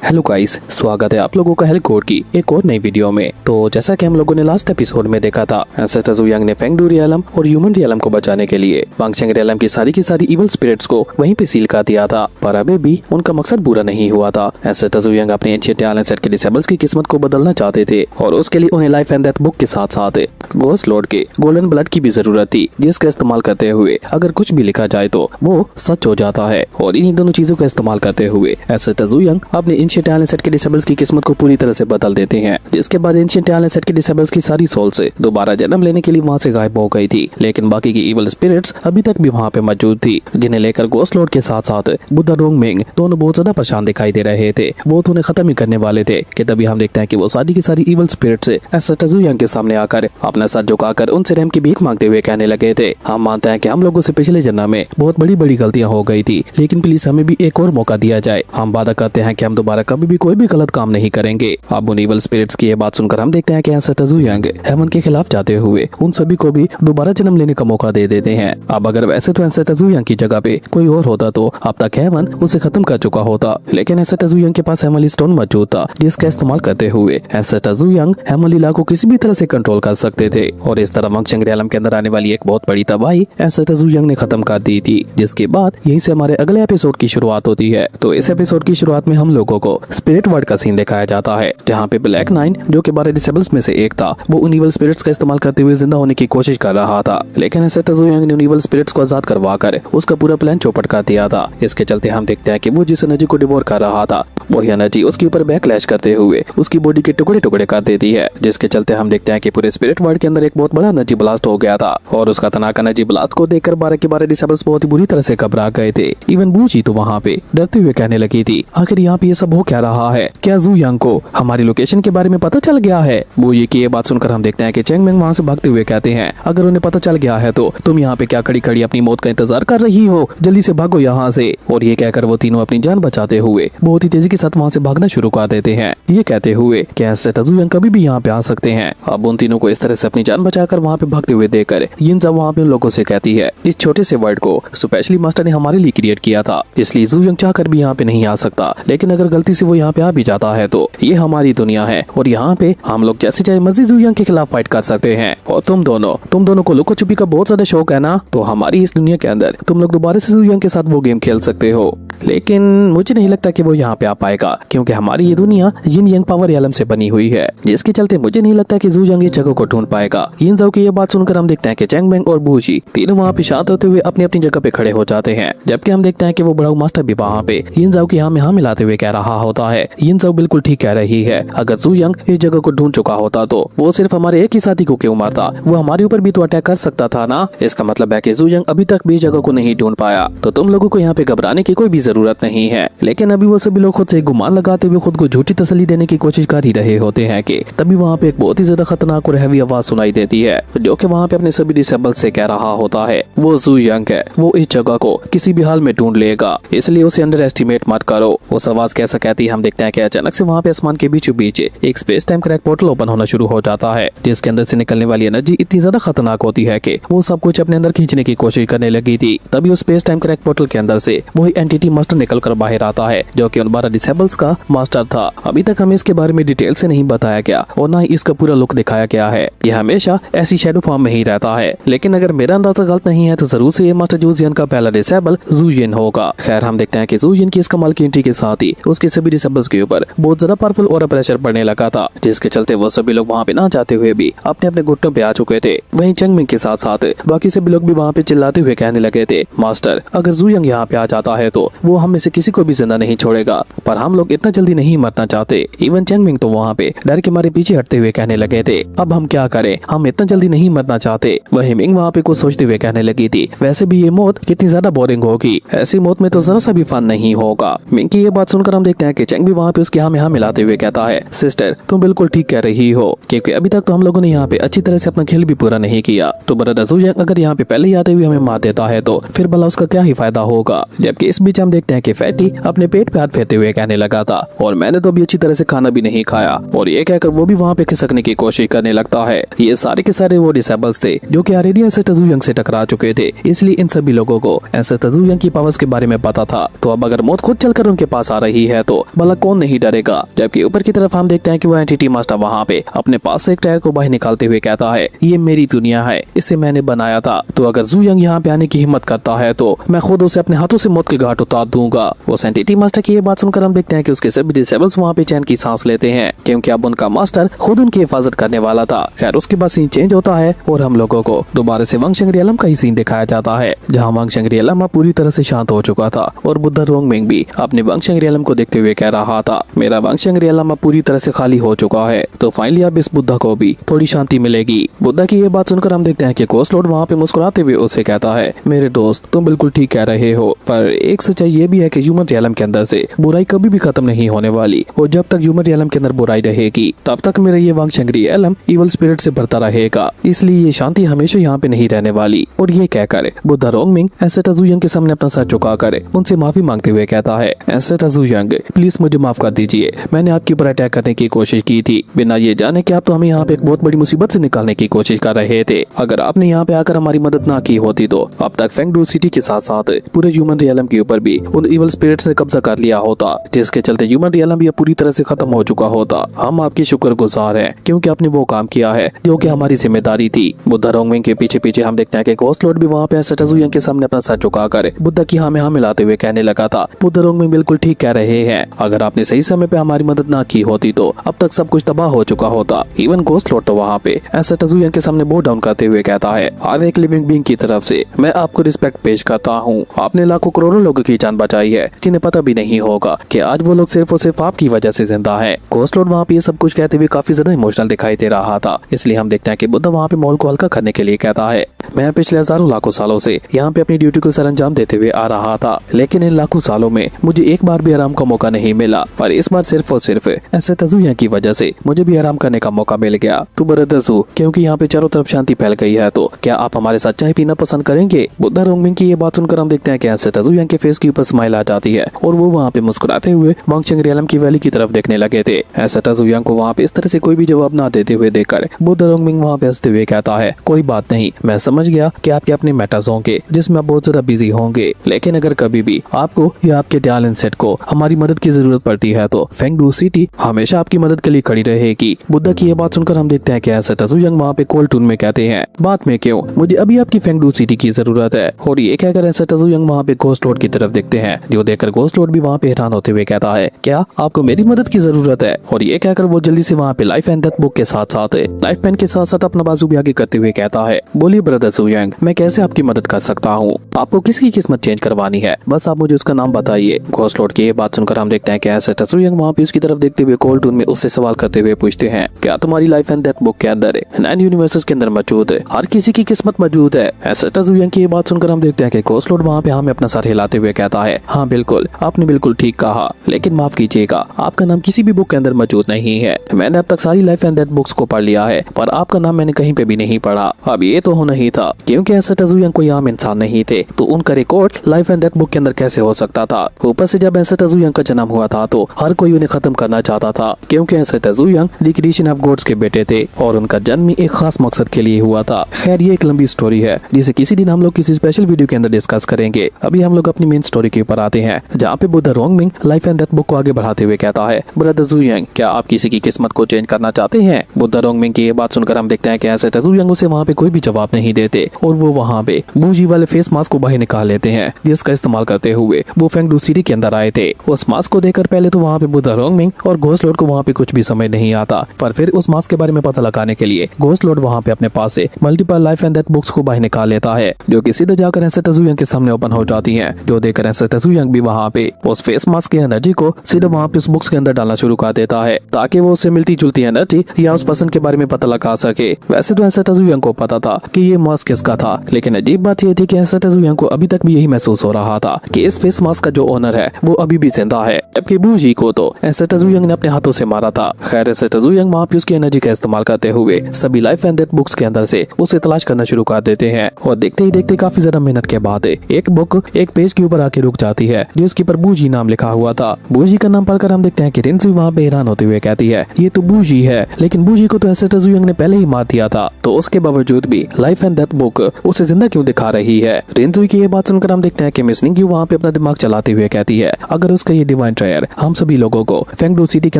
Hello guys, स्वागत है आप लोगों का हेल्थ कोड की एक और नई वीडियो में। तो जैसा कि हम लोगों ने लास्ट एपिसोड में देखा था, एंसेस्टर ज़ू यंग ने फेंगडू रियलम और ह्यूमन रियलम को बचाने के लिए वांगचेंग रियलम की सारी इवल स्पिरिट्स को वहीं पे सील कर दिया था, पर अभी भी उनका मकसद पूरा नहीं हुआ था। एंसेस्टर ज़ू यंग अपने एंशिएंट टैलेंट सेट के डिसेबल्स की किस्मत को बदलना चाहते थे और उसके लिए उन्हें लाइफ एंड डेथ बुक के साथ साथ घोस्ट लॉर्ड के गोल्डन ब्लड की भी जरूरत थी, जिसका इस्तेमाल करते हुए अगर कुछ भी लिखा जाए तो वो सच हो जाता है। और इन्हीं दोनों चीजों का इस्तेमाल करते हुए एंसेस्टर ज़ू यंग अपने एंशिएंट टैलेंट सेट के डिसेबल्स की किस्मत को पूरी तरह से बदल देते हैं, जिसके बाद एंशिएंट टैलेंट सेट के डिसेबल्स की सारी सोल से दोबारा जन्म लेने के लिए वहाँ से गायब हो गई थी। लेकिन बाकी की इवल स्पिरिट्स अभी तक भी वहाँ पे मौजूद थी, जिन्हें लेकर घोस्ट लॉर्ड के साथ साथ बुद्धा डोंगमिंग दोनों बहुत ज्यादा परेशान दिखाई दे रहे थे। वो तो उन्हें खत्म ही करने वाले थे कि तभी हम देखते हैं कि वो सारी की सारी evil spirits ancestor Zu Yang के सामने आकर अपना सर झुकाकर उनसे रहम की भीख मांगते हुए कहने लगे थे, हम मानते हैं कि हम लोगों से पिछले जन्म में बहुत बड़ी गलतियां हो गई थी, लेकिन प्लीज हमें भी एक और मौका दिया जाए। हम वादा करते हैं कि हम दोबारा कभी भी कोई भी गलत काम नहीं करेंगे। अब उन इवल स्पिरिट्स की ये बात सुनकर हम देखते हैं कि एंसेस्टर ज़ू यंग हेवन के खिलाफ जाते हुए उन सभी को भी दोबारा जन्म लेने का मौका दे देते हैं। अब अगर वैसे तो एंसेस्टर ज़ू यंग की जगह पे कोई और होता तो अब तक हेवन उसे खत्म कर चुका होता, लेकिन एंसेस्टर ज़ू यंग के पास हेवनली स्टोन मौजूद था, जिसका इस्तेमाल करते हुए ancestor Zu young heavenly law को किसी भी तरह से कंट्रोल कर सकते थे। और इस तरह वांगचेंग रियलम के अंदर आने वाली एक बहुत बड़ी तबाही एंसेस्टर ज़ू यंग ने खत्म कर दी थी, जिसके बाद यहीं से हमारे अगले एपिसोड की शुरुआत होती है। तो इस एपिसोड की शुरुआत में हम लोगों को स्पिरिट वर्ल्ड का सीन दिखाया जाता है, जहाँ पे ब्लैक नाइन जो कि 12 डिसेबल्स में से एक था, वो उन इवल स्पिरिट्स का इस्तेमाल करते हुए जिंदा होने की कोशिश कर रहा था, लेकिन एंसेस्टर ज़ू यंग ने उन इवल स्पिरिट्स को आजाद करवाकर उसका पूरा प्लान चौपट कर दिया था। इसके चलते हम देखते हैं कि वो जिस एनर्जी को डिवोर कर रहा था, वही एनर्जी उसके ऊपर बैकलैश करते हुए उसकी बॉडी के टुकड़े टुकड़े कर देती है, जिसके चलते हम देखते हैं कि पूरे स्पिरिट वर्ल्ड के अंदर एक बहुत बड़ा एनर्जी ब्लास्ट हो गया था। और उस खतरनाक एनर्जी ब्लास्ट को देखकर 12 के 12 डिसेबल्स बहुत ही बुरी तरह से घबरा गए थे। इवन बूची तो वहाँ पे डरते हुए कहने लगी थी, आखिर यहाँ पे ये सब हो क्या रहा है? क्या ज़ू यंग को हमारी लोकेशन के बारे में पता चल गया है? बूजी की ये बात सुनकर हम देखते हैं कि चेंग मेंग वहाँ से भागते हुए कहते हैं, अगर उन्हें पता चल गया है तो तुम यहाँ पे क्या खड़ी खड़ी अपनी मौत का इंतजार कर रही हो? जल्दी से भागो यहाँ से। और ये कहकर वो तीनों अपनी जान बचाते हुए बहुत ही तेजी के साथ वहाँ से भागना शुरू कर देते हैं, ये कहते हुए कि एंसेस्टर ज़ू यंग कभी भी यहाँ पे आ सकते हैं। अब उन तीनों को इस तरह से अपनी जान बचाकर वहाँ पे भागते हुए देखकर यिन ज़ाओ वहाँ पे उन लोगों से कहती है, इस छोटे से वर्ल्ड को स्पेशली मास्टर ने हमारे लिए क्रिएट किया था, इसलिए ज़ू यंग चाहकर भी यहाँ पे नहीं आ सकता, लेकिन अगर गलती से वो यहाँ पे आ भी जाता है तो ये हमारी दुनिया है और यहाँ पे हम लोग जैसे चाहे मर्जी ज़ू यंग के खिलाफ फाइट कर सकते हैं। और तुम दोनों को लुका छुपी का बहुत ज्यादा शौक है ना, तो हमारी इस दुनिया के अंदर तुम लोग दोबारा से ज़ू यंग के साथ वो गेम खेल सकते हो। लेकिन मुझे नहीं लगता कि वो यहाँ पे आ पाएगा, क्योंकि हमारी ये दुनिया यिन यंग पावर रियलम से बनी हुई है, जिसके चलते मुझे नहीं लगता कि ज़ू यंग इस जगह को ढूंढ पाएगा। यिन ज़ाओ की ये बात सुनकर हम देखते हैं कि चेंग मेंग और बूची तीनों वहाँ पे शांत होते हुए अपनी अपनी जगह पे खड़े हो जाते हैं, जबकि हम देखते हैं कि वो बड़ा मास्टर भी वहाँ पे यिन ज़ाओ की हाँ में हाँ मिलाते हुए कह रहा होता है, यिन ज़ाओ बिल्कुल ठीक कह रही है, अगर ज़ू यंग इस जगह को ढूंढ चुका होता तो वो सिर्फ हमारे एक ही साथी को क्यों मारता? वो हमारे ऊपर भी तो अटैक कर सकता था ना। इसका मतलब है कि ज़ू यंग अभी तक भी जगह को नहीं ढूंढ पाया, तो तुम लोगों को यहाँ पे घबराने की कोई भी जरूरत नहीं है। लेकिन अभी वो सभी लोग खुद से गुमान लगाते हुए खुद को झूठी तसल्ली देने की कोशिश कर ही रहे होते हैं कि तभी वहाँ पे एक बहुत ही ज्यादा खतरनाक और हैवी आवाज सुनाई देती है, जो कि वहाँ पे अपने सभी डिसेबल से कह रहा होता है, वो ज़ू यंग है, वो इस जगह को किसी भी हाल में ढूंढ लेगा, इसलिए उसे अंडर एस्टिमेट मत करो। उस आवाज कैसा कहती है हम देखते हैं कि अचानक से वहाँ पे आसमान के बीचों बीच एक space time crack portal open होना शुरू हो जाता है, जिसके अंदर से निकलने वाली एनर्जी इतनी ज्यादा खतरनाक होती है कि वो सब कुछ अपने अंदर खींचने की कोशिश करने लगी थी। तभी उस स्पेस टाइम क्रैक पोर्टल के अंदर से वही एंटिटी मास्टर निकलकर बाहर आता है, जो कि उन 12 डिसेबल्स का मास्टर था। अभी तक हमें इसके बारे में डिटेल से नहीं बताया गया और ना ही इसका पूरा लुक दिखाया गया है। यह हमेशा ऐसी शैडो फॉर्म में ही रहता है, लेकिन अगर मेरा अंदाजा गलत नहीं है तो जरूर से ये मास्टर ज़ू यंग का पहला डिसेबल ज़ू यिन होगा। खैर हम देखते हैं कि ज़ू यिन की इस कमाल की एंट्री के साथ ही उसके सभी डिसेबल्स के ऊपर बहुत ज्यादा पावरफुल और प्रेशर पड़ने लगा था, जिसके चलते वो सभी लोग वहाँ पे ना जाते हुए भी अपने अपने घुटनों पे आ चुके थे। वहीं चेंग मेंग के साथ साथ बाकी सभी लोग भी वहाँ पे चिल्लाते हुए कहने लगे थे, मास्टर अगर ज़ू यंग यहाँ पे आ जाता है तो वो हम में से किसी को भी जिंदा नहीं छोड़ेगा, पर हम लोग इतना जल्दी नहीं मरना चाहते। इवन चेंग मेंग तो वहाँ पे डर के मारे पीछे हटते हुए कहने लगे थे, अब हम क्या करें, हम इतना जल्दी नहीं मरना चाहते। वही मिंग वहाँ पे कुछ सोचते हुए कहने लगी थी, वैसे भी ये मौत कितनी ज्यादा बोरिंग होगी, ऐसी मौत में तो जरा सा भी फन नहीं होगा। मिंग की ये बात सुनकर हम देखते हैं कि चेंग भी वहाँ पे उसके हाँ में हाँ मिलाते हुए कहता है, सिस्टर तुम बिल्कुल ठीक कह रही हो, क्योंकि अभी तक तो हम लोगों ने यहाँ पे अच्छी तरह से अपना खेल भी पूरा नहीं किया, तो ब्रदर ज़ू यंग अगर यहाँ पे पहले ही आते हुए हमें मार देता है तो फिर भला उसका क्या ही फायदा होगा। जबकि इस बीच हम देखते हैं कि फैटी अपने पेट पे हाथ फेरते हुए कहने लगा था, और मैंने तो अभी अच्छी तरह से खाना भी नहीं खाया, और ये कहकर वो भी वहाँ पे खिसकने की कोशिश करने लगता है। ये सारे के सारे वो डिसेबल्स थे जो कि ऑलरेडी एंसेस्टर ज़ू यंग से टकरा चुके थे, इसलिए इन सभी लोगों को एंसेस्टर ज़ू यंग की पावर्स के बारे में पता था। तो अब अगर मौत खुद चलकर उनके पास आ रही है तो भला कौन नहीं डरेगा। जबकि ऊपर की तरफ हम देखते हैं कि वो एंटिटी मास्टर वहाँ पे अपने पास से एक टायर को बाहर निकालते हुए कहता है, ये मेरी दुनिया है, इसे मैंने बनाया था, तो अगर जू यंग यहाँ पे आने की हिम्मत करता है तो मैं खुद उसे अपने हाथों से मौत के घाट उतार दूंगा। उस एंटिटी मास्टर की ये बात सुनकर हम देखते हैं कि उसके सभी डिसेबल्स वहाँ पे चैन की सांस लेते हैं, क्योंकि अब उनका मास्टर खुद उनकी हिफाजत करने वाला था। खैर उसके बाद सीन चेंज होता है और हम लोगों को दोबारा से वांग शंग-रियलम का ही सीन दिखाया जाता है, जहाँ वांग शंग-रियलम पूरी तरह से शांत हो चुका था और बुद्धा रोंगमिंग भी अपने वांग शंग-रियलम को देखते हुए कह रहा था, मेरा वांग शंग-रियलम पूरी तरह से खाली हो चुका है, तो फाइनली अब इस बुद्धा को भी थोड़ी शांति मिलेगी। बुद्धा की ये बात सुनकर हम देखते हैं कि घोस्ट लॉर्ड वहाँ पे मुस्कुराते हुए उसे कहता है, मेरे दोस्त तुम बिल्कुल ठीक कह रहे हो, पर एक सच्चाई ये भी है कि ह्यूमन रियलम के अंदर से बुराई कभी भी खत्म नहीं होने वाली, और जब तक ह्यूमन रियलम के अंदर बुराई रहेगी तब तक मेरा ये वांग शंग-रियलम इवल स्पिरिट से भरता रहेगा, इसलिए ये शांति हमेशा यहाँ पे नहीं रहने वाली। और ये कहकर बुद्धा रोंगमिंग एंसेस्टर जू यंग के सामने अपना सर झुकाकर उनसे माफी मांगते हुए कहता है, एंसेस्टर जू यंग प्लीज मुझे माफ कर दीजिए, मैंने आपके ऊपर अटैक करने की कोशिश की थी, बिना ये जाने कि आप तो हमें यहाँ पे एक बहुत बड़ी मुसीबत से निकालने की कोशिश कर रहे थे। अगर आपने यहाँ पे आकर हमारी मदद ना की होती तो अब तक फेंगडू सिटी के साथ साथ पूरे ह्यूमन रियलम के ऊपर भी उन इवल स्पिरिट्स ने कब्जा कर लिया होता, जिसके चलते ह्यूमन रियलम भी पूरी तरह से खत्म हो चुका होता। हम आपके शुक्रगुजार हैं क्योंकि आपने वो काम किया है जो कि हमारी जिम्मेदारी थी। बुद्धा रोंगमिंग के पीछे पीछे हम देखते हैं कि घोस्ट लॉर्ड भी वहाँ पे एंसेस्टर जू यंग के सामने अपना सर झुकाकर बुद्धा की हाँ में हाँ मिलाते हुए कहने लगा था, बुद्धा रोंगमिंग बिल्कुल ठीक कह रहे हैं, अगर आपने सही समय पे हमारी मदद ना की होती तो अब तक सब कुछ तबाह हो चुका होता। इवन घोस्ट लॉर्ड तो वहाँ पे एंसेस्टर जू यंग के सामने बो डाउन करते हुए कहता है, हर एक लिविंग बीइंग की तरफ से मैं आपको रिस्पेक्ट पेश करता हूँ, आपने लाखों करोड़ों लोगों की जान बचाई है जिन्हें पता भी नहीं होगा कि आज वो लोग सिर्फ और सिर्फ आपकी वजह से जिंदा है। घोस्ट लॉर्ड वहाँ पे ये सब कुछ कहते हुए काफी ज्यादा इमोशनल दिखाई दे रहा था, इसलिए हम देखते हैं कि बुद्धा वहाँ पे माहौल को हल्का करने के लिए कहता है, मैं पिछले हजारों लाखों सालों से यहाँ पे अपनी ड्यूटी को सरअंजाम देते हुए आ रहा था, लेकिन इन लाखों सालों में मुझे एक बार भी आराम का मौका नहीं मिला, पर इस बार सिर्फ और सिर्फ एंसेस्टर जू यंग की वजह से मुझे भी आराम करने का मौका मिल गया। तो ब्रदर जू, क्योंकि यहाँ पे चारों तरफ शांति फैल गई है, तो क्या आप हमारे साथ चाय पीना पसंद करेंगे? बुद्धा रोंगमिंग की ये बात सुनकर हम देखते हैं कि एंसेस्टर जू यंग के फेस के ऊपर स्माइल आ जाती है और वो वहाँ पे मुस्कुराते हुए वांग शंग-रियलम की वैली की तरफ देखने लगे थे। एंसेस्टर जू यंग को वहाँ पे इस तरह से कोई भी जवाब ना देते हुए देखकर बुद्धा रोंगमिंग वहाँ पे हंसते हुए कहता है, कोई बात नहीं, मैं समझ गया कि आपके अपने मैटर्स होंगे जिसमें आप बहुत ज्यादा बिजी होंगे, लेकिन अगर कभी भी आपको या आपके टैलेंट सेट को हमारी मदद की जरूरत पड़ती है तो फेंगडू सिटी हमेशा आपकी मदद के लिए खड़ी रहेगी। बुद्धा की ये बात सुनकर हम देखते हैं कि एंसेस्टर जू यंग वहाँ पे कोल्ड टून में कहते हैं, बात में क्यों, मुझे अभी आपकी फेंगडू सिटी की जरूरत है। और ये कहकर एंसेस्टर जू यंग वहाँ पे घोस्ट लॉर्ड की तरफ देखते हैं, जो देखकर घोस्ट लॉर्ड भी वहाँ पे हैरान होते हुए कहता है, क्या आपको मेरी मदद की जरूरत है? और ये कहकर वो जल्दी से वहाँ पे लाइफ एंड डेथ बुक के साथ साथ लाइफ पेन के साथ साथ अपना बाजू भी आगे करते हुए कहता है, बोलिए ब्रदर जू यंग, मैं कैसे आपकी मदद कर सकता हूँ? आपको किसकी किस्मत चेंज करवानी है, बस आप मुझे उसका नाम बताइए। घोस्ट लॉर्ड की ये बात सुनकर हम देखते हैं कि एंसेस्टर जू यंग वहाँ पे उसकी तरफ देखते हुए कोल्ड टून में उससे सवाल करते हुए पूछते हैं, क्या तुम्हारी लाइफ एंड डेथ बुक के अंदर 9 यूनिवर्सेस के अंदर मौजूद हर किसी की किस्मत मौजूद है? एंसेस्टर जू यंग की ये बात सुनकर हम देखते हैं कि घोस्ट लॉर्ड वहाँ पे हमें अपना सर हिलाते हुए कहता है, हाँ बिल्कुल, आपने बिल्कुल ठीक कहा, लेकिन माफ कीजिएगा, आपका नाम किसी भी बुक के अंदर मौजूद नहीं है। मैंने अब तक सारी लाइफ एंड डेथ बुक्स को पढ़ लिया है, पर आपका नाम मैंने कहीं पे भी नहीं पढ़ा। अब ये तो होना ही था, क्योंकि एंसेस्टर जू यंग कोई आम इंसान नहीं थे, तो उनका record life and death book के अंदर कैसे हो सकता था? ऊपर से जब एंसेस्टर जू यंग का जन्म हुआ था तो हर कोई उन्हें खत्म करना चाहता था, क्योंकि ancestor Zu Yang the creation of gods के बेटे थे और उनका जन्म ही एक खास मकसद के लिए हुआ था। खैर ये एक लंबी स्टोरी है जिसे किसी दिन हम लोग किसी स्पेशल वीडियो के अंदर डिस्कस करेंगे। अभी हम लोग अपनी मेन स्टोरी के ऊपर आते हैं, जहाँ पे बुद्धा रोंगमिंग लाइफ एंड डेथ बुक को आगे बढ़ाते हुए कहता है, ब्रदर जू यंग, क्या आप किसी की किस्मत को चेंज करना चाहते हैं? बुद्धा रोंगमिंग की ये बात सुनकर हम देखते हैं कि एंसेस्टर जू यंग उसे वहाँ पे कोई भी जवाब नहीं देते और वो वहाँ पे बूजी वाले फेस मास्क को बाहर निकाल लेते हैं, जिसका इस्तेमाल करते हुए वो फेंगडू सिटी के अंदर आए थे। उस मास्क को देखकर पहले तो वहाँ पे बुद्धा रोंगमिंग और घोस्ट लॉर्ड को वहाँ पे कुछ भी समझ नहीं आता, पर फिर उस मास्क के बारे में पता लगाने के लिए घोस्ट लॉर्ड वहाँ पे अपने पास से multiple life and death books को बाहर निकाल लेता है, जो कि सीधे जाकर एंसेस्टर जू यंग के सामने ओपन हो जाती हैं, जो देखकर एंसेस्टर जू यंग भी वहाँ पे उस फेस मास्क की एनर्जी को सीधे वहाँ पे उस बुक्स के अंदर डालना शुरू कर देता है, ताकि वो उससे मिलती जुलती एनर्जी या उस पर्सन के बारे में पता लगा सके। वैसे तो एंसेस्टर जू यंग को पता था कि ये मास्क किसका था, लेकिन अजीब बात ये थी कि एंसेस्टर जू यंग को अभी तक भी यही महसूस हो रहा था कि इस फेस मास्क का जो ओनर है वो अभी भी जिंदा है, जबकि बूजी को तो एंसेस्टर जू यंग ने अपने हाथों से मारा था। खैर एंसेस्टर जू यंग वहाँ पे उसकी एनर्जी का इस्तेमाल करते हुए सभी लाइफ एंड डेथ बुक्स के अंदर से उसे तलाश करना शुरू कर देते हैं, और देखते ही देखते काफी ज्यादा मेहनत के बाद एक बुक एक पेज के ऊपर आके रुक जाती है, जिसके ऊपर बूजी नाम लिखा हुआ था। बूजी का नाम पढ़कर हम देखते हैं कि रिंजू वहाँ पे हैरान होते हुए कहती है, ये तो बूजी है, लेकिन बूजी को तो एंसेस्टर जू यंग ने पहले ही मार दिया था, तो उसके बावजूद भी लाइफ एंड डेथ बुक उसे जिंदा क्यों दिखा रही है? रिंजू की ये बात सुनकर हम देखते हैं कि मिस निंग्यू वहाँ पे अपना दिमाग चलाते हुए कहती है, अगर उसका ये डिवाइन ट्रायर हम सभी लोगों को फेंगडू सिटी के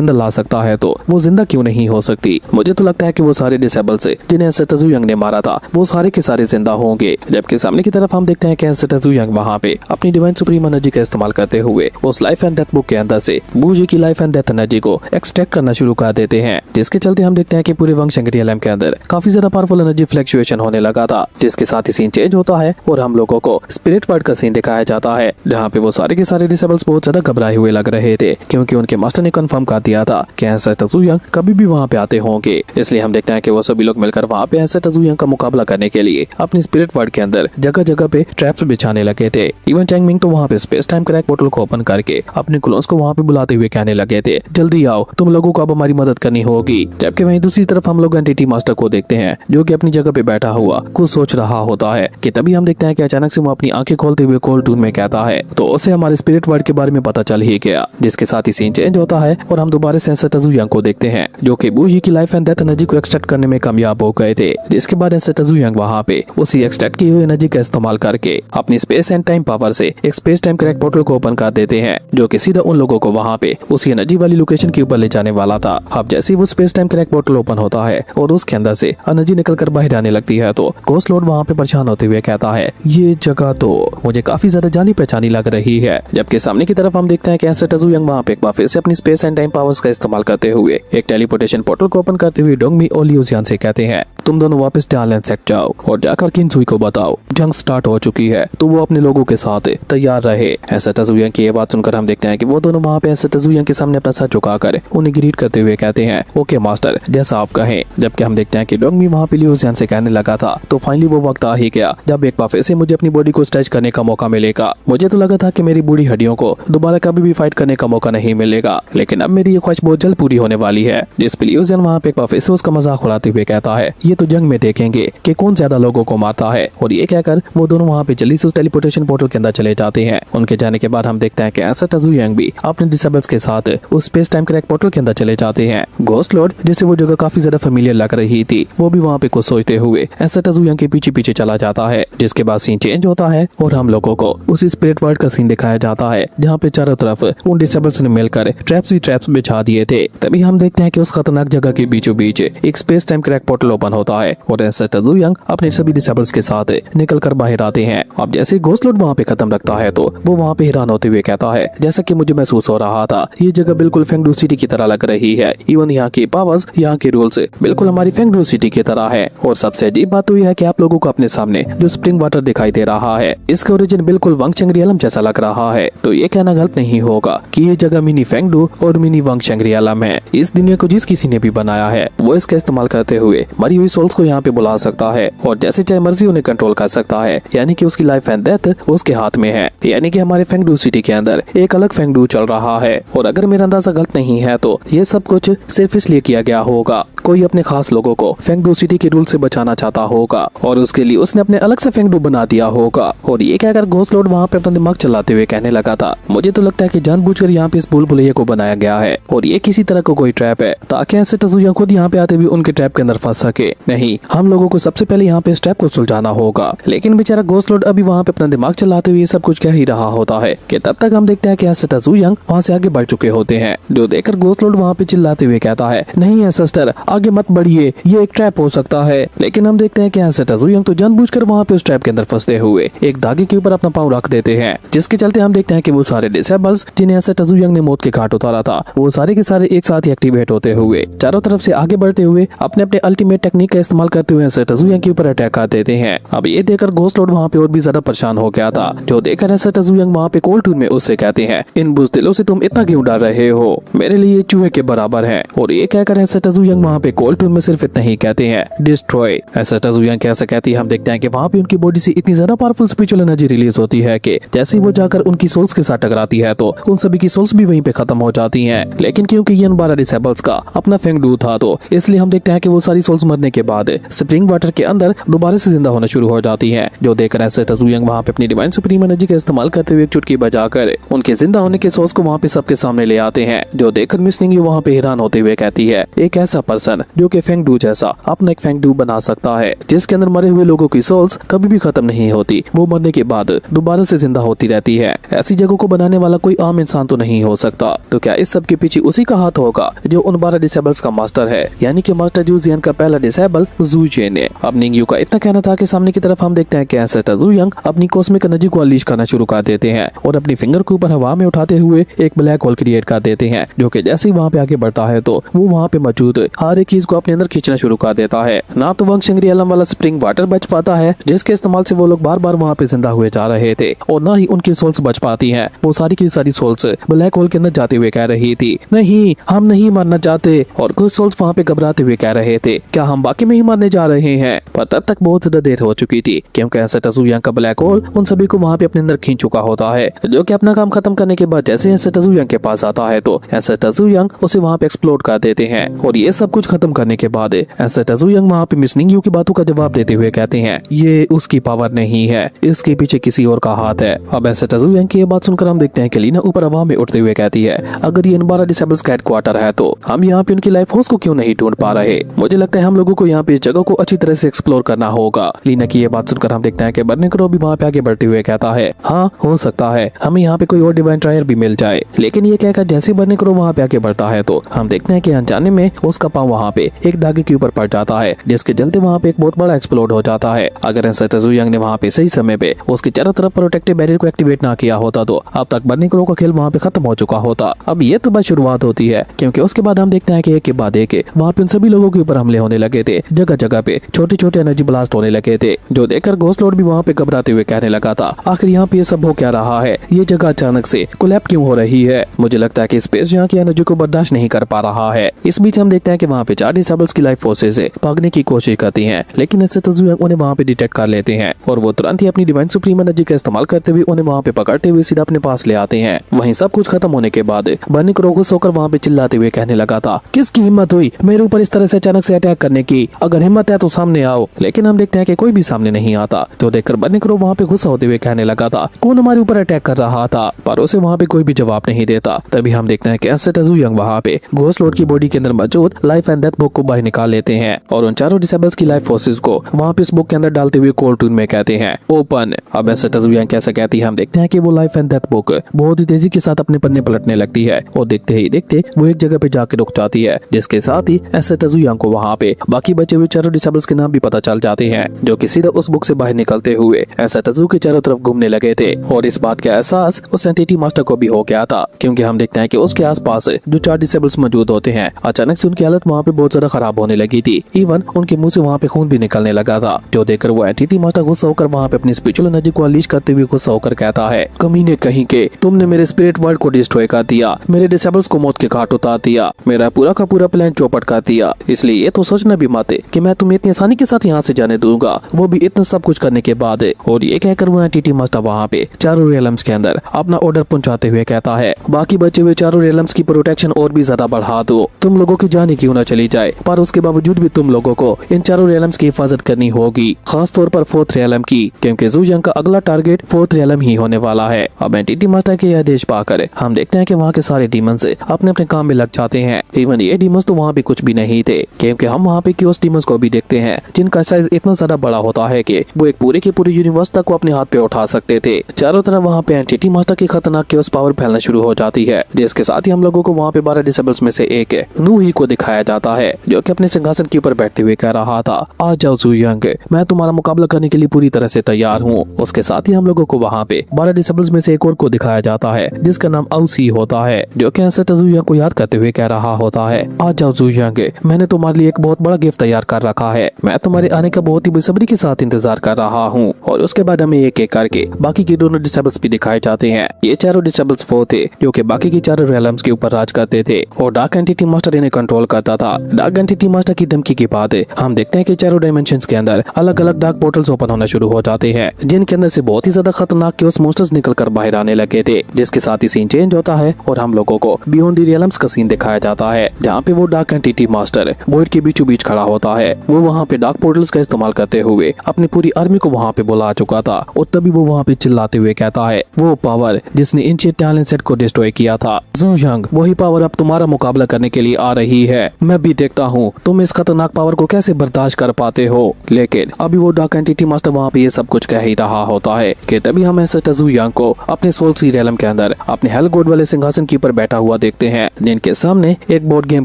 अंदर ला सकता है तो वो जिंदा क्यों नहीं हो सकती। मुझे तो लगता है कि वो सारे डिसेबल से जिन्हें एंसेस्टर जू यंग ने मारा था वो सारे के सारे जिंदा होंगे। जबकि सामने की तरफ हम देखते हैं कि एंसेस्टर जू यंग वहाँ पे अपनी डिवाइन सुप्रीम एनर्जी का इस्तेमाल करते हुए उस लाइफ एंड डेथ बुक के अंदर से बूजी की लाइफ एंड डेथ एनर्जी को एक्सट्रैक्ट करना शुरू कर देते हैं, जिसके चलते हम देखते हैं कि पूरे वंशंग रियलम के अंदर काफी ज्यादा पावरफुल एनर्जी फ्लक्चुएशन होने लगा था, जिसके साथ ही सीन चेंज होता है और हम लोगों को स्पिरिट वर्ल्ड का सीन दिखाया जाता है, जहाँ पे वो सारे के सारे डिसेबल्स बहुत ज्यादा घबराए हुए लग रहे थे, क्योंकि उनके मास्टर ने कंफर्म कर दिया था कि एंसेस्टर जू यंग कभी भी वहाँ पे आते होंगे। इसलिए हम देखते हैं कि वो सभी लोग मिलकर वहाँ पे एंसेस्टर जू यंग का मुकाबला करने के लिए अपनी स्पिरिट वर्ल्ड के अंदर जगह जगह पे ट्रैप्स बिछाने लगे थे। इवन चैंग मिंग तो वहाँ पे स्पेस टाइम क्रैक पोर्टल को ओपन करके अपने क्लोन्स को वहाँ पे बुलाते हुए कहने लगे थे, जल्दी आओ, तुम लोगों को अब हमारी मदद करनी होगी। जबकि वहीं दूसरी तरफ हम लोग एंटिटी मास्टर को देखते हैं जो कि अपनी जगह पे बैठा हुआ कुछ सोच रहा होता है कि तभी हम देखते हैं कि अचानक से वो अपनी आंखें खोलते हुए कोल्ड टून में कहता है, तो उसे हमारे स्पिरिट वर्ल्ड के बारे में पता चल ही गया। जिसके साथ ही सीन चेंज होता है और हम दोबारा से एंसेस्टर जू यंग को देखते हैं जो कि बूजी की लाइफ एंड डेथ एनर्जी को एक्सट्रैक्ट करने में कामयाब हो गए थे। जिसके बाद एंसेस्टर जू यंग वहाँ पे उसी एक्सट्रैक्ट की हुई एनर्जी का इस्तेमाल करके अपनी स्पेस एंड टाइम पावर से एक स्पेस टाइम क्रैक पोर्टल को ओपन कर देते हैं, जो कि सीधा उन लोगों को वहाँ पे उसी एनर्जी वाली लोकेशन के ऊपर ले जाने वाला था। अब जैसे ही वो space time crack portal open होता है और उसके अंदर से एनर्जी निकलकर बाहर आने लगती है तो घोस्ट लॉर्ड वहाँ पे परेशान होते हुए कहता है, ये जगह तो मुझे काफी ज्यादा जानी पहचानी लग रही है। जबकि सामने की तरफ हम देखते हैं कि एंसेस्टर जू यंग वहाँ पे एक बार फिर से अपनी स्पेस एंड टाइम पावर्स का इस्तेमाल करते हुए एक टेलीपोर्टेशन पोर्टल को ओपन करते हुए डोंगमी और लियू जियान से कहते हैं, तुम दोनों वापस टालैंड सेक्ट जाओ और जाकर किनसुई को बताओ जंग स्टार्ट हो चुकी है, तो वो अपने लोगों के साथ तैयार रहे। एंसेस्टर जू यंग की ये बात सुनकर हम देखते हैं कि वो दोनों वहाँ पे एंसेस्टर जू यंग के सामने अपना सर झुकाकर उन्हें ग्रीट करते हुए कहते हैं, ओके मास्टर, जैसा आप कहें। जबकि हम देखते हैं कि डोंगमी वहाँ पे लियू जियान से कहने लगा था, तो फाइनली वो वक्त आ ही गया जब एक बार फिर से मुझे अपनी बॉडी को स्ट्रेच करने का मौका मिलेगा। मुझे तो लगा था कि मेरी बूढ़ी हड्डियों को दोबारा कभी भी फाइट करने का मौका नहीं मिलेगा, लेकिन अब मेरी ये ख्वाहिश बहुत जल्द पूरी होने वाली है। जिस पे लियू जियान वहाँ पे एक बार फिर से उसका मजाक उड़ाते हुए कहता है, ये तो जंग में देखेंगे कि कौन ज्यादा लोगों को मारता है। और ये कहकर वो दोनों वहाँ पे जल्दी से उस टेलीपोर्टेशन पोर्टल के अंदर चले जाते हैं। उनके जाने के बाद हम देखते हैं कि एंसेस्टर जू यंग भी अपने डिसेबल्स के साथ उस स्पेस टाइम क्रैक पोर्टल के अंदर चले जाते हैं। घोस्ट लॉर्ड जिसे वो जगह काफी ज्यादा फेमिलियर लग रही थी, वो भी वहाँ पे कुछ सोचते हुए एंसेस्टर जू यंग के पीछे पीछे चला जाता है। जिसके बाद सीन चेंज होता है और हम लोगों को उसी स्पिरिट वर्ल्ड का सीन दिखाया जाता है, जहाँ पे चारों तरफ उन डिसेबल्स ने मिलकर ट्रैप्स बिछा दिए थे। तभी हम देखते हैं कि उस खतरनाक जगह के बीचों बीच एक space time crack portal open होता है और एंसेस्टर जू यंग अपने सभी डिसेबल्स के साथ निकल कर बाहर आते हैं। अब जैसे घोस्ट लॉर्ड वहाँ पे खत्म रखता है तो वो वहाँ पे हैरान होते हुए कहता है, जैसा कि मुझे महसूस हो रहा था, ये जगह बिल्कुल फेंगडू सिटी की तरह लग रही है। इवन यहाँ की पावर्स, यहाँ के रूल्स बिल्कुल हमारी फेंगडू सिटी की तरह है। और सबसे अजीब बात तो यह है कि आप लोगों को अपने सामने जो स्प्रिंग वाटर दिखाई दे रहा है, इसका ओरिजिन बिल्कुल वंशंग रियलम जैसा लग रहा है। तो ये कहना गलत नहीं होगा कि ये जगह मिनी फेंगडू और मिनी वंशंग रियलम है। इस दुनिया को जिस किसी ने भी बनाया है वो इसका इस्तेमाल करते हुए मरी हुई सोल्स को यहाँ पे बुला सकता है और जैसे चाहे मर्जी उन्हें कंट्रोल कर सकता है, यानी कि उसकी लाइफ एंड डेथ उसके हाथ में है। यानी कि हमारे फेंगडू सिटी के अंदर एक अलग फेंगडू चल रहा है। और अगर मेरा अंदाजा गलत नहीं है तो ये सब कुछ सिर्फ इसलिए किया गया होगा, कोई अपने खास लोगों को फेंगडू सिटी के रूल से बचाना चाहता होगा और उसके लिए उसने अपने अलग से फेंगडू बना दिया होगा। और ये कहकर घोस्ट लॉर्ड वहाँ पे अपना दिमाग चलाते हुए कहने लगा था, मुझे तो लगता है कि जानबूझकर यहाँ पे इस भूल भुलैया को बनाया गया है और ये किसी तरह का कोई ट्रैप है ताकि एंसेस्टर जू यंग खुद यहाँ पे आते हुए उनके ट्रैप के अंदर फंस सके। नहीं, हम लोगों को सबसे पहले यहाँ पे इस ट्रैप को सुलझाना होगा। लेकिन बेचारा घोस्ट लॉर्ड अभी वहाँ पे अपना दिमाग चलाते हुए सब कुछ कह ही रहा होता है कि तब तक हम देखते हैं कि एंसेस्टर जू यंग वहाँ से आगे बढ़ चुके होते हैं, जो देखकर घोस्ट लॉर्ड वहाँ पे चिल्लाते हुए कहता है, नहीं एंसेस्टर, आगे मत बढ़िए, ये एक ट्रैप हो सकता है। लेकिन हम देखते हैं कि एंसेस्टर जू यंग तो जानबूझकर वहाँ पे उस ट्रैप के अंदर फंसते हुए एक धागे के ऊपर अपना पाँव रख देते हैं, जिसके चलते हम देखते हैं कि वो सारे डिसेबल्स जिन्हें एंसेस्टर जू यंग ने मौत के घाट उतारा था, वो सारे के सारे एक साथ ही एक्टिवेट होते हुए चारों तरफ से आगे बढ़ते हुए अपने अपने अल्टीमेट टेक्निक का इस्तेमाल करते हुए एंसेस्टर जू यंग के ऊपर अटैक कर देते हैं। अब ये देखकर घोस्ट लॉर्ड वहाँ पे और भी ज्यादा परेशान हो गया था, जो देखकर एंसेस्टर जू यंग वहाँ पे कोल्ड टून में उससे कहते हैं, इन बुज़दिलों से तुम इतना क्यों डर रहे हो, मेरे लिए चूहे के बराबर है। और ये कहकर एंसेस्टर जू यंग वहाँ पे कोल्ड टून में सिर्फ इतना ही कहते हैं, डिस्ट्रॉय। एंसेस्टर जू यंग कैसे कहती है, हम देखते हैं कि वहाँ पे उनकी बॉडी से इतनी ज्यादा पावरफुल स्पिरिचुअल एनर्जी रिलीज होती है कि जैसे ही वो जाकर उनकी सोल्स के साथ टकराती है तो उन सभी की सोल्स भी वहीं पे खत्म हो जाती हैं। लेकिन क्योंकि ये 12 डिसेबल्स का अपना फेंगडू था तो इसलिए हम देखते हैं कि वो सारी सोल्स मरने के के बाद स्प्रिंग वाटर के अंदर दोबारा से जिंदा होना शुरू हो जाती है, जो देखकर एंसेस्टर जू यंग वहाँ पे अपनी डिवाइन सुप्रीम एनर्जी का इस्तेमाल करते हुए एक चुटकी बजाकर उनके जिंदा होने के सोर्स को वहाँ पे सबके सामने ले आते हैं, जो देखकर मिस निंग यू वहाँ पे हैरान होते हुए कहती है, एक ऐसा पर्सन जो कि फेंग डू जैसा अपना एक फेंग डू बना सकता है, जिसके अंदर मरे हुए लोगों की सोल्स कभी भी खत्म नहीं होती, वो मरने के बाद दोबारा से जिंदा होती रहती है। ऐसी जगह को बनाने वाला कोई आम इंसान तो नहीं हो सकता। तो क्या इस सब के पीछे उसी का हाथ होगा जो उन 12 डिसेबल्स का मास्टर है, यानी कि मास्टर जू जियान का पहला डिसेबल जू जेन है। अब निंग यू का इतना कहना था कि सामने की तरफ हम देखते हैं कि एंसेस्टर जू यंग अपनी कॉस्मिक एनर्जी को अनलीश करना शुरू कर देते हैं और अपनी फिंगर को ऊपर हवा में उठाते हुए एक ब्लैक होल क्रिएट कर देते हैं, जो कि जैसे ही वहाँ पे आगे बढ़ता है तो वो वहाँ पे मौजूद हर एक चीज को अपने अंदर खींचना शुरू कर देता है। ना तो वंग रियलम वाला स्प्रिंग वाटर बच पाता है, जिसके इस्तेमाल से वो लोग बार बार वहाँ पे जिंदा हुए जा रहे थे, और ना ही उनकी सोल्स बच पाती हैं। वो सारी की सारी सोल्स ब्लैक होल के अंदर जाते हुए कह रही थी, नहीं हम नहीं मरना चाहते, और कुछ सोल्स वहाँ पे घबराते हुए कह रहे थे, क्या हम बाकी में ही मरने जा रहे हैं। पर तब तक बहुत ज्यादा देर हो चुकी थी, क्योंकि एंसेस्टर जू यंग का ब्लैक होल उन सभी को वहाँ पे अपने अंदर खींच चुका होता है, जो कि अपना काम खत्म करने के बाद जैसे एंसेस्टर जू यंग के पास आता है तो एंसेस्टर जू यंग उसे वहाँ पे एक्सप्लोड कर देते हैं। और ये सब कुछ खत्म करने के बाद एंसेस्टर जू यंग वहाँ पे मिस निंग यू की बातों का जवाब देते हुए कहते हैं, ये उसकी पावर नहीं है, इसके पीछे किसी और का हाथ है। अब एंसेस्टर जू यंग की ये बात सुनकर हम देखते हैं कि लीना ऊपर हवा में उड़ते हुए कहती है, अगर ये इन 12 डिसेबल्स का हेडक्वार्टर है तो हम यहाँ पे उनकी लाइफ फोर्स को क्यों नहीं ढूंढ पा रहे। मुझे लगता है हम लोगों को यहाँ पे इस जगह को अच्छी तरह से एक्सप्लोर करना होगा। लीना की ये बात सुनकर हम देखते हैं कि बर्निंग क्रॉ भी वहाँ पे आगे बढ़ते हुए कहता है, हाँ हो सकता है हमें यहाँ पे कोई और डिवाइन ट्रायर भी मिल जाए। लेकिन ये कहकर जैसे बर्निंग क्रॉ वहाँ पे आगे बढ़ता है तो हम देखते हैं कि अनजाने में उसका पाँव वहाँ पे एक धागे के ऊपर पड़ जाता है, जिसके चलते वहाँ पे एक बहुत बड़ा एक्सप्लोड हो जाता है। अगर एंसेस्टर जू यंग ने वहाँ पे सही समय पे उसके चारों तरफ प्रोटेक्टिव बैरियर को एक्टिवेट ना किया होता तो अब तक बर्निंग क्रॉ का खेल वहाँ पे खत्म हो चुका होता। अब ये तो बस शुरुआत होती है, क्योंकि उसके बाद हम देखते हैं कि एक के बाद एक वहाँ पे उन सभी लोगों के ऊपर हमले होने लगे थे। जगह जगह पे छोटे छोटे एनर्जी ब्लास्ट होने लगे थे, जो देखकर घोस्ट लॉर्ड भी वहाँ पे घबराते हुए कहने लगा था, आखिर यहाँ पे ये सब हो क्या रहा है, ये जगह अचानक से कोलैप्स क्यों हो रही है। मुझे लगता है कि स्पेस यहाँ की एनर्जी को बर्दाश्त नहीं कर पा रहा है। इस बीच हम देखते हैं कि वहाँ पे 4 डिसेबल्स की लाइफ फोर्सेस से भागने की कोशिश करती हैं, लेकिन एंसेस्टर जू यंग उन्हें वहाँ पे डिटेक्ट कर लेते हैं और वो तुरंत ही अपनी डिवाइन सुप्रीम एनर्जी का इस्तेमाल करते हुए उन्हें वहाँ पे पकड़ते हुए सीधा अपने पास ले आते हैं। वहीं सब कुछ खत्म होने के बाद बर्निंग क्रॉ गुस्सा होकर वहाँ पे चिल्लाते हुए कहने लगा था, किसकी हिम्मत हुई मेरे ऊपर इस तरह से अचानक से अटैक करने की, अगर हिम्मत है तो सामने आओ। लेकिन हम देखते हैं कि कोई भी सामने नहीं आता, तो देखकर बर्निंग क्रॉ वहाँ पे गुस्सा होते हुए कहने लगा था, कौन हमारे ऊपर अटैक कर रहा था, पर उसे वहाँ पे कोई भी जवाब नहीं देता। तभी हम देखते हैं कि एंसेस्टर जू यंग वहाँ पे घोस्ट लॉर्ड की बॉडी के अंदर मौजूद लाइफ एंड डेथ बुक को बाहर निकाल लेते हैं और उन 4 डिसेबल्स की लाइफ फोर्सेस को वहाँ पे इस बुक के अंदर डालते हुए कोल्ड टून में कहते हैं, ओपन। अब एंसेस्टर जू यंग कैसा कहती है, हम देखते हैं कि वो लाइफ एंड डेथ बुक बहुत ही तेजी के साथ अपने पन्ने पलटने लगती है और देखते ही देखते वो एक जगह पे जाके रुक जाती है, जिसके साथ ही एंसेस्टर जू यंग को वहाँ पे बाकी बचे हुए 4 डिसेबल्स के नाम भी पता चल जाते हैं, जो कि सीधा उस बुक से बाहर निकलते हुए एंसेस्टर जू के चारों तरफ घूमने लगे थे। और इस बात का एहसास उस एंटिटी मास्टर को भी हो गया था, क्योंकि हम देखते हैं कि उसके आसपास जो 4 डिसेबल्स मौजूद होते हैं, अचानक से उनकी हालत वहाँ पे बहुत ज्यादा खराब होने लगी थी। इवन उनके मुंह से वहाँ पे खून भी निकलने लगा था, जो देखकर वो एंटिटी मास्टर गुस्सा होकर वहाँ पे अपनी स्पिरिचुअल एनर्जी को अनलीश करते हुए गुस्सा होकर कहता है, कमीने कहीं के, तुमने मेरे स्पिरिट वर्ल्ड को डिस्ट्रॉय कर दिया, मेरे डिसेबल्स को मौत के घाट उतार दिया, मेरा पूरा का पूरा प्लान चौपट कर दिया। इसलिए ये तो सोचना भी मत कि मैं तुम्हें इतनी आसानी के साथ यहाँ से जाने दूंगा, वो भी इतना सब कुछ करने के बाद। और ये कहकर वो एंटिटी मास्टर वहाँ पे 4 रियलम्स के अंदर अपना ऑर्डर पहुंचाते हुए कहता है, बाकी बचे हुए 4 रियलम्स की प्रोटेक्शन और भी ज्यादा बढ़ा दो, तुम लोगों की जाने क्यों न चली जाए, पर उसके बावजूद भी तुम लोगों को इन 4 रियलम्स की हिफाजत करनी होगी, खास तौर पर 4th रियलम की, क्योंकि जू यंग का अगला टारगेट 4th रियलम ही होने वाला है। अब एंटिटी मास्टर के आदेश पाकर हम देखते हैं कि वहाँ के सारे डीमंस अपने अपने काम में लग जाते हैं। इवन ये डीमंस तो वहाँ पे कुछ भी नहीं थे, क्योंकि हम वहाँ पे क्योस डीमंस को भी देखते हैं, जिनका साइज इतना ज्यादा बड़ा होता है कि वो एक पूरे के पूरे यूनिवर्स तक को अपने हाथ पे उठा सकते थे। चारों तरफ वहाँ पे एंटिटी मास्टर की खतरनाक क्योस पावर फैलना शुरू हो जाती है, जिसके साथ ही हम लोगों को वहाँ पे 12 डिसेबल्स में से एक नू ही को दिखाया जाता है, जो कि अपने सिंहासन के ऊपर बैठते हुए कह रहा था, आ जाओ जू यंग, मैं तुम्हारा मुकाबला करने के लिए पूरी तरह से तैयार हूँ। उसके साथ ही हम लोगों को वहाँ पे 12 डिसेबल्स में से एक और को दिखाया जाता है, जिसका नाम आउसी होता है, जो कि एंसेस्टर जू यंग को याद करते हुए कह रहा होता है, आ जाओ जू यंग, मैंने तुम्हारे लिए एक बहुत बड़ा गिफ्ट तैयार कर रखा है, मैं तुम्हारे आने का बहुत ही बेसब्री के साथ इंतजार कर रहा हूँ। और उसके बाद हमें एक एक करके बाकी के दोनों डिसेबल्स भी दिखाए जाते हैं। ये 4 डिसेबल्स वो थे जो कि बाकी के 4 रियलम्स के ऊपर राज करते थे और डार्क एंटिटी मास्टर इन्हें कंट्रोल करता था। डार्क एंटिटी मास्टर की धमकी के बाद हम देखते हैं कि 4 डायमेंशंस के अंदर अलग अलग डार्क पोर्टल्स ओपन होना शुरू हो जाते हैं, जिनके अंदर से बहुत ही ज्यादा खतरनाक क्योस मॉन्स्टर्स निकल कर बाहर आने लगे थे, जिसके साथ ही सीन चेंज होता है और हम लोगों को बियॉन्ड द रियलम्स का सीन दिखाया जाता है, जहाँ पे वो डार्क एंटिटी मास्टर वॉइड के बीचों बीच खड़ा होता है। वो वहाँ पे डार्क पोर्टल्स का इस्तेमाल करते हुए अपनी पूरी आर्मी को वहाँ पे बुला चुका था और तभी वो वहाँ पे चिल्लाते हुए कहता है वो पावर जिसने एंशिएंट टैलेंट सेट को डिस्ट्रॉय किया था, ज़ू यंग वही पावर अब तुम्हारा मुकाबला करने के लिए आ रही है। मैं भी देखता हूँ तुम इस खतरनाक पावर को कैसे बर्दाश्त कर पाते हो। लेकिन अभी वो डार्क एंटिटी मास्टर वहाँ पे ये सब कुछ कह ही रहा होता है कि तभी हम एंसेस्टर ज़ू यंग को अपने सोल सी रियलम के अंदर अपने हेल गॉड वाले सिंहासन के ऊपर बैठा हुआ देखते हैं, जिनके सामने एक बोर्ड गेम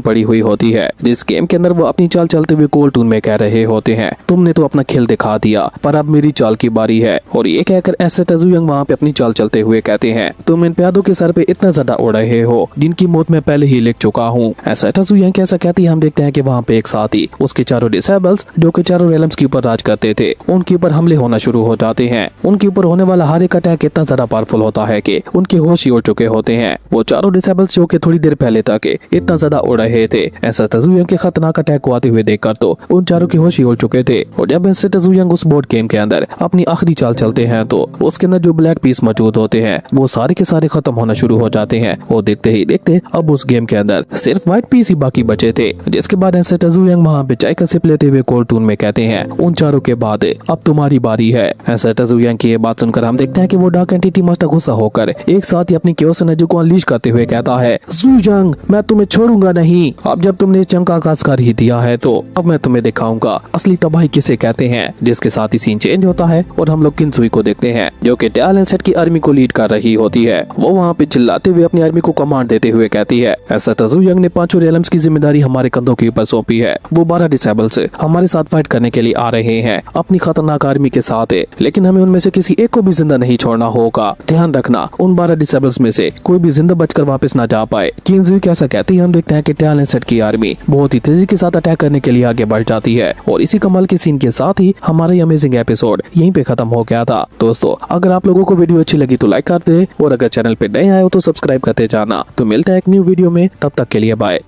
पड़ी हुई होती है, जिस गेम के अंदर वो अपनी चाल चलते हुए कोल टून में कह रहे होते हैं तुमने तो अपना खेल दिखा दिया, पर अब मेरी चाल की बारी है। और ये कहकर एंसेस्टर ज़ू यंग वहाँ पे अपनी चाल चलते हुए कहते हैं तुम इन प्यादों के सर पे इतना ज्यादा उड़ रहे हो जिनकी मौत मैं पहले ही लिख चुका हूँ। एंसेस्टर ज़ू यंग कैसा कहती है हम देखते हैं कि वहाँ पे एक साथी उसके चारों डिसेबल्स जो कि चारों रेलम्स के ऊपर राज करते थे उनके ऊपर हमले होना शुरू हो जाते हैं। उनके ऊपर होने वाला हर एक अटैक इतना ज्यादा पावरफुल होता है कि उनके होश ही उड़ चुके होते हैं। वो चारों डिसेबल्स जो कि थोड़ी देर पहले तक इतना ज्यादा उड़ रहे थे एंसेस्टर ज़ू यंग के खतरनाक अटैक को आते हुए देखकर तो उन चारों के होश ही उड़ चुके थे। और जब एंसेस्टर ज़ू यंग उस बोर्ड गेम के अंदर अपनी आखिरी चाल चलते हैं तो उसके अंदर जो ब्लैक पीस मौजूद होते हैं वो सारे के सारे खत्म होना शुरू हो जाते हैं। और देखते ही देखते अब उस गेम के अंदर सिर्फ व्हाइट पीस ही बाकी बचे थे, जिसके बाद एंसेस्टर ज़ू यंग वहाँ पे चाय का सिप लेते हुए कोल टून में कहते हैं उन चारों के बाद अब तुम्हारी बारी है। एंसेस्टर ज़ू यंग की ये बात सुनकर हम देखते हैं कि वो डार्क एंटिटी मास्टर गुस्सा होकर एक साथ ही अपनी केओस एनर्जी को अनलीश करते हुए कहता है ज़ू यंग मैं तुम्हें छोड़ूंगा नहीं, अब जब तुमने जंग का आगाज कर ही दिया है तो अब मैं तुम्हें दिखाऊंगा असली तबाही किसे कहते हैं। जिसके साथ ही सीन चेंज होता है और हम लोग किनसुई को देखते हैं जो कि टैलेंट सेट की आर्मी को लीड कर रही होती है। वो वहाँ पे चिल्लाते हुए अपनी आर्मी को कमांड देते हुए कहती है एंसेस्टर ज़ू यंग ने 5 रेलम्स की जिम्मेदारी हमारे कंधों के ऊपर सौंपी है। वो 12 डिसेबल से हमारे साथ फाइट करने के लिए आ रहे हैं अपनी खतरनाक आर्मी के साथ है, लेकिन हमें उनमें से किसी एक को भी जिंदा नहीं छोड़ना होगा। ध्यान रखना उन 12 डिसेबल्स में से कोई भी जिंदा बचकर वापस ना जा पाए। किनसुई कैसा कहती है हम देखते हैं कि टैलेंट सेट की आर्मी बहुत ही तेजी के साथ अटैक करने के लिए आगे बढ़ जाती है। और इसी कमाल के सीन के साथ ही हमारा ये अमेजिंग एपिसोड यहीं पे खत्म हो गया था। दोस्तों अगर आप लोगों को वीडियो अच्छी लगी तो लाइक कर दे और अगर चैनल पे नए आए हो तो सब्सक्राइब करते जाना। तो मिलता है एक न्यू वीडियो में, तब तक के लिए बाय।